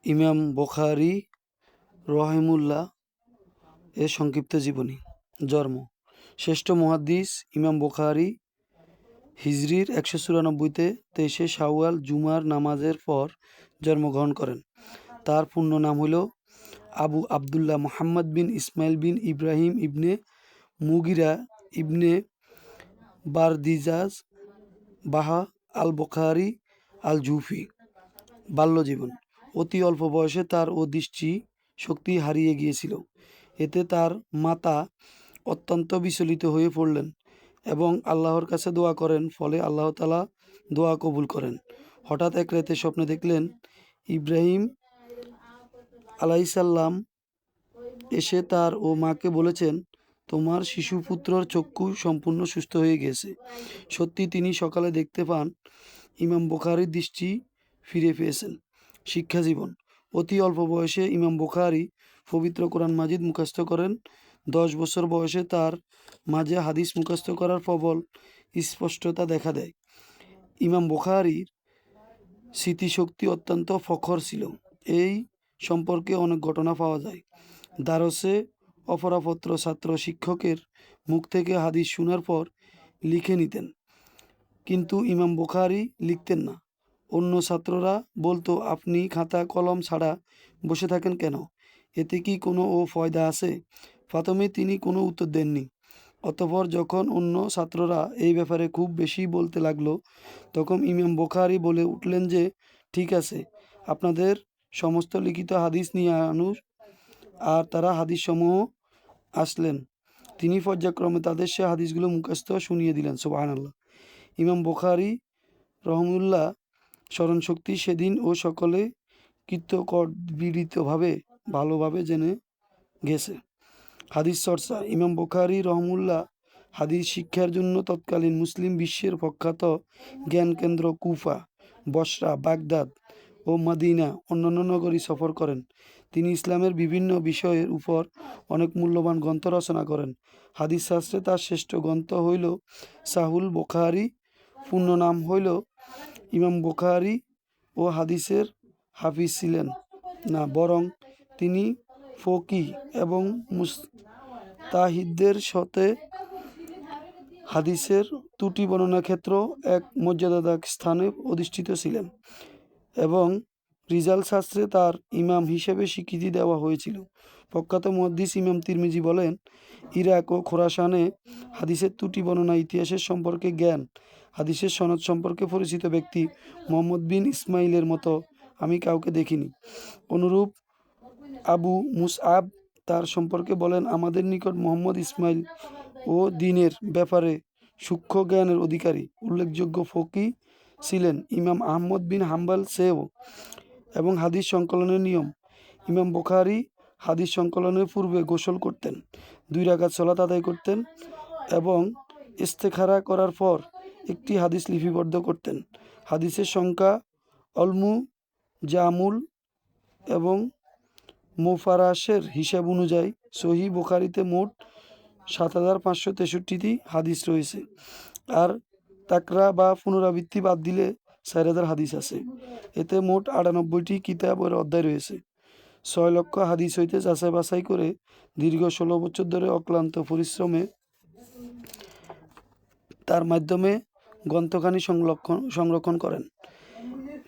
ইমাম বুখারী রহিমাহুল্লাহ এর সংক্ষিপ্ত জীবনী। জন্ম: শ্রেষ্ঠ মুহাদ্দিস ইমাম বুখারী হিজরির ১৯৪তে ২৩শে শাওয়াল জুমার নামাজের পর জন্মগ্রহণ করেন। তার পূর্ণ নাম হল আবু আবদুল্লাহ মুহাম্মদ বিন ইসমাইল বিন ইব্রাহিম ইবনে মুগিরা ইবনে বারদিজাজ বাহা আল বুখারী আল জুফি। বাল্যজীবন: অতি অল্প বয়সে তার দৃষ্টি শক্তি হারিয়ে গিয়েছিল। এতে তার মাতা অত্যন্ত বিচলিত হয়ে পড়লেন এবং আল্লাহর কাছে দোয়া করেন। ফলে আল্লাহ তাআলা দোয়া কবুল করেন। হঠাৎ এক রাতে স্বপ্নে দেখলেন ইব্রাহিম আলাইহিসসালাম এসে তার মাকে বলেছেন, তোমার শিশুপুত্রর চক্ষু সম্পূর্ণ সুস্থ হয়ে গেছে। সত্যি তিনি সকালে দেখতে পান ইমাম বুখারীর দৃষ্টি ফিরে পেয়েছেন। শিক্ষাজীবন: অতি অল্প বয়সে ইমাম বুখারী পবিত্র কোরআন মাজিদ মুখস্থ করেন। 10 বছর বয়সে তার মাঝে হাদিস মুখস্থ করার প্রবল স্পষ্টতা দেখা দেয়। ইমাম বুখারীর স্মৃতিশক্তি অত্যন্ত প্রখর ছিল। এই সম্পর্কে অনেক ঘটনা পাওয়া যায়। দারসে অপরাপত্র ছাত্র শিক্ষকের মুখ থেকে হাদিস শোনার পর লিখে নিতেন, কিন্তু ইমাম বুখারী লিখতেন না। অন্য ছাত্ররা বলতো, আপনি খাতা কলম ছাড়া বসে থাকেন কেন? এতে কি কোনো ফায়দা আছে? প্রথমে তিনি কোনো উত্তর দেননি। অতঃপর যখন অন্য ছাত্ররা এই ব্যাপারে খুব বেশি বলতে লাগলো, তখন ইমাম বুখারী বলে উঠলেন যে, ঠিক আছে, আপনাদের সমস্ত লিখিত হাদিস নিয়ে আনুন। আর তারা হাদিসসমূহ আসলেন। তিনি পর্যায়ক্রমে তাদের সে হাদিসগুলো মুখস্থ শুনিয়ে দিলেন। সুবহানাল্লাহ। ইমাম বুখারী রহিমাহুল্লাহ স্মরণশক্তি সেদিন সকলে কৃতকর্তৃত্বভাবে ভালোভাবে জেনে গেছে। হাদিস চর্চা: ইমাম বুখারী রহিমাহুল্লাহ হাদিস শিক্ষার জন্য তৎকালীন মুসলিম বিশ্বের প্রখ্যাত জ্ঞানকেন্দ্র কুফা, বসরা, বাগদাদ ও মদিনা অন্যান্য নগরী সফর করেন। তিনি ইসলামের বিভিন্ন বিষয়ের উপর অনেক মূল্যবান গ্রন্থ রচনা করেন। হাদিস শাস্ত্রে তার শ্রেষ্ঠ গ্রন্থ হইল সাহুল বুখারী। পূর্ণ নাম হইল ইমাম বুখারী ও হাদিসের হাফিজ ছিলেন না, বরং তিনি ফকিহ এবং মুজতাহিদদের সাথে হাদিসের ত্রুটি বর্ণনা ক্ষেত্র এক মর্যাদাদায়ক স্থানে অধিষ্ঠিত ছিলেন এবং রিজাল শাস্ত্রে তার ইমাম হিসেবে স্বীকৃতি দেওয়া হয়েছিল। প্রখ্যাত মুহাদ্দিস ইমাম তিরমিজি বলেন, ইরাক ও খোরাসানে হাদিসের ত্রুটি বর্ণনা ইতিহাসের সম্পর্কে জ্ঞান, হাদিসের সনদ সম্পর্কে পরিচিত ব্যক্তি মুহাম্মদ বিন ইসমাইলের মতো আমি কাউকে দেখিনি। অনুরূপ আবু মুসআব তার সম্পর্কে বলেন, আমাদের নিকট মুহাম্মদ ইসমাইল ও দ্বীনের ব্যাপারে সূক্ষ্ম জ্ঞানের অধিকারী উল্লেখযোগ্য ফকিহ ছিলেন। ইমাম আহমদ বিন হাম্বল সেও এবং হাদিস সংকলনের নিয়ম: ইমাম বুখারী হাদিস সংকলনের পূর্বে গোসল করতেন, 2 রাকাত সালাত আদায় করতেন এবং ইস্তেখারা করার পর একটি হাদিস লিপিবদ্ধ করতেন। হাদিসের সংখ্যা অলমু জামুল এবং মুফারাশের হিসাব অনুযায়ী সহিহ বুখারীতে মোট ৭৫৬৩টি হাদিস রয়েছে, আর তাকরা বা পুনরাবৃত্তি বাদ দিলে ৪,০০০ হাদিস আছে। এতে মোট ৯৮টি কিতাব ও অধ্যায় রয়েছে। ৬ লক্ষ হাদিস হইতে যাচাই বাছাই করে দীর্ঘ ১৬ বছর ধরে অক্লান্ত পরিশ্রমে তার মাধ্যমে গ্রন্থখানি সংরক্ষণ করেন।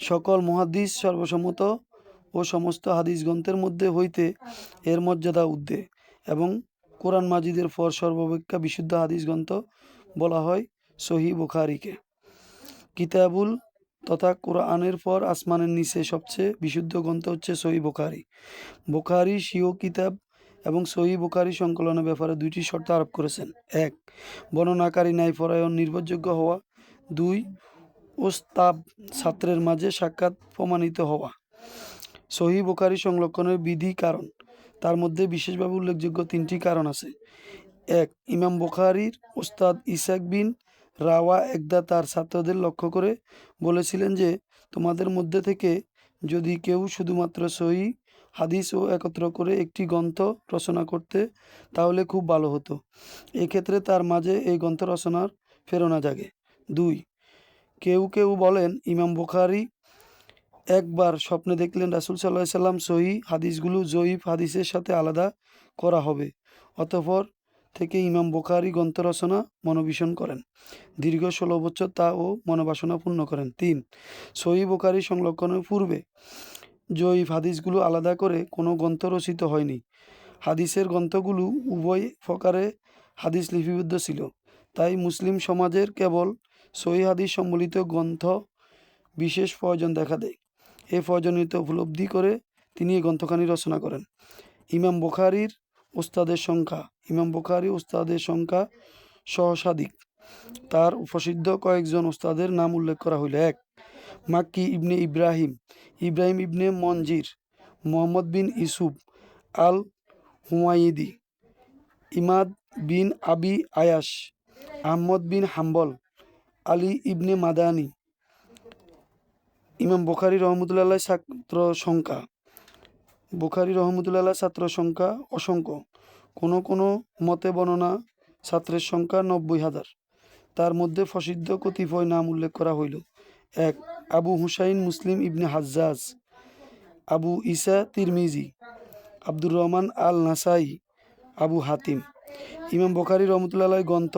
সকল মুহাদ্দিস সর্বসম্মত ও সমস্ত হাদিস গ্রন্থের মধ্যে হইতে এর মর্যাদা ঊর্ধ্বে এবং কোরআন মাজিদের পর সর্বাপেক্ষা বিশুদ্ধ হাদিস গ্রন্থ বলা হয় সহিহ বুখারীকে। কিতাবুল তথা কোরআনের পর আসমানের নিচে সবচেয়ে বিশুদ্ধ গ্রন্থ হচ্ছে সহিহ বুখারী। বুখারী স্বীয় কিতাব এবং সহিহ বুখারী সংকলনের ব্যাপারে 2টি শর্ত আরোপ করেছেন। 1. বর্ণনাকারী ন্যায়পরায়ণ নির্ভরযোগ্য হওয়া। 2. ওস্তাদ ছাত্রের মাঝে সাক্ষাৎ প্রমাণিত হওয়া। সহিহ বুখারী সংরক্ষণের বিধি কারণ: তার মধ্যে বিশেষভাবে উল্লেখযোগ্য 3টি কারণ আছে। 1. ইমাম বুখারীর ওস্তাদ ইসহাক বিন রাওয়া একদা তার ছাত্রদের লক্ষ্য করে বলেছিলেন যে, তোমাদের মধ্যে থেকে যদি কেউ শুধুমাত্র সহিহ হাদিস একত্র করে একটি গ্রন্থ রচনা করতে তাহলে খুব ভালো হতো। এক্ষেত্রে তার মাঝে এই গ্রন্থ রচনার প্রেরণা জাগে। 2. কেউ কেউ বলেন ইমাম বুখারী একবার স্বপ্নে দেখলেন রাসূল সাল্লাল্লাহু আলাইহি সাল্লাম সহিহ হাদিসগুলো জয়ীফ হাদিসের সাথে আলাদা করা হবে। অতঃপর থেকে ইমাম বুখারী গ্রন্থ রচনা মনোনিবেশ করেন। দীর্ঘ ১৬ বছর তা ও মনোবাসনা পূর্ণ করেন। ৩. সহিহ বুখারী সংরক্ষণের পূর্বে জয়ীফ হাদিসগুলো আলাদা করে কোনো গ্রন্থ রচিত হয়নি। হাদিসের গ্রন্থগুলো উভয় প্রকারে হাদিস লিপিবদ্ধ ছিল। তাই মুসলিম সমাজের কেবল সহিহ হাদিস সম্বলিত গ্রন্থ বিশেষ প্রয়োজন দেখা দেয়। এই প্রয়োজনীয়তা উপলব্ধি করে তিনি এই গ্রন্থখানি রচনা করেন। ইমাম বুখারীর ওস্তাদের সংখ্যা। ইমাম বুখারী ওস্তাদের সংখ্যা সহস্রাধিক। তার প্রসিদ্ধ কয়েকজন ওস্তাদের নাম উল্লেখ করা হইল। ১. মাক্কি ইবনে ইব্রাহিম, ইব্রাহিম ইবনে মনজির, মুহাম্মদ বিন ইউসুফ আল হুমায়িদি, ইমাদ বিন আবি আয়াশ, আহমদ বিন হাম্বল, আলী ইবনে মাদানী। ইমাম বুখারী রহমতুল্লাহ ছাত্র সংখ্যা। বুখারী রহমতুল্লাহ ছাত্র সংখ্যা অসংখ্য। কোনো মতে বর্ণনা ছাত্রের সংখ্যা ৯০,০০০। তার মধ্যে প্রসিদ্ধ কতিপয় নাম উল্লেখ করা হইল। ১. আবু হুসাইন মুসলিম ইবনে হাজ্জাজ, আবু ঈসা তিরমিজি, আব্দুর রহমান আল নাসাই, আবু হাতিম। ইমাম বুখারী রহমতুল্লাহ গ্রন্থ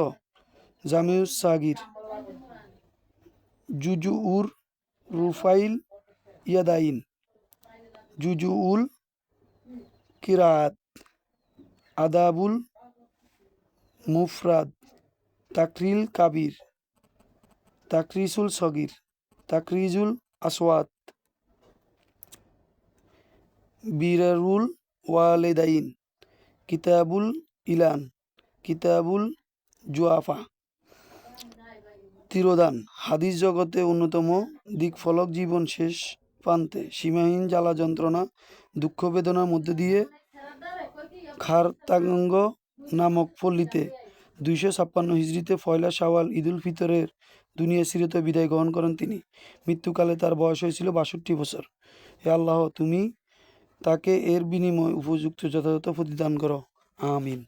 জামিউস সাগীর, জুজুউর রুফাইল ইয়াদাইন, জুজুউল কিরাত, আদাবুল মুফরাদ, তাকরিল কাবির, তাকরিসুল সগীর, তাকরিজুল আসওয়াত, বিরারুল ওয়ালেদাইন, কিতাবুল ইলান, কিতাবুল জুয়াফা। তিরোধান। হাদিস জগতে অন্যতম দিকফলক জীবন শেষ প্রান্তে সীমাহীন জ্বালা যন্ত্রণা দুঃখ বেদনার মধ্যে দিয়ে খারতাঙ্গ নামক পল্লীতে ২৫৬ হিজরিতে পয়লা শাওয়াল ঈদুল ফিতরের দুনিয়া সিরতে বিদায় গ্রহণ করেন তিনি। মৃত্যুকালে তার বয়স হয়েছিল ৬২ বছর। হে আল্লাহ, তুমি তাকে এর বিনিময়ে উপযুক্ত যথাযথ প্রতিদান করো। আমিন।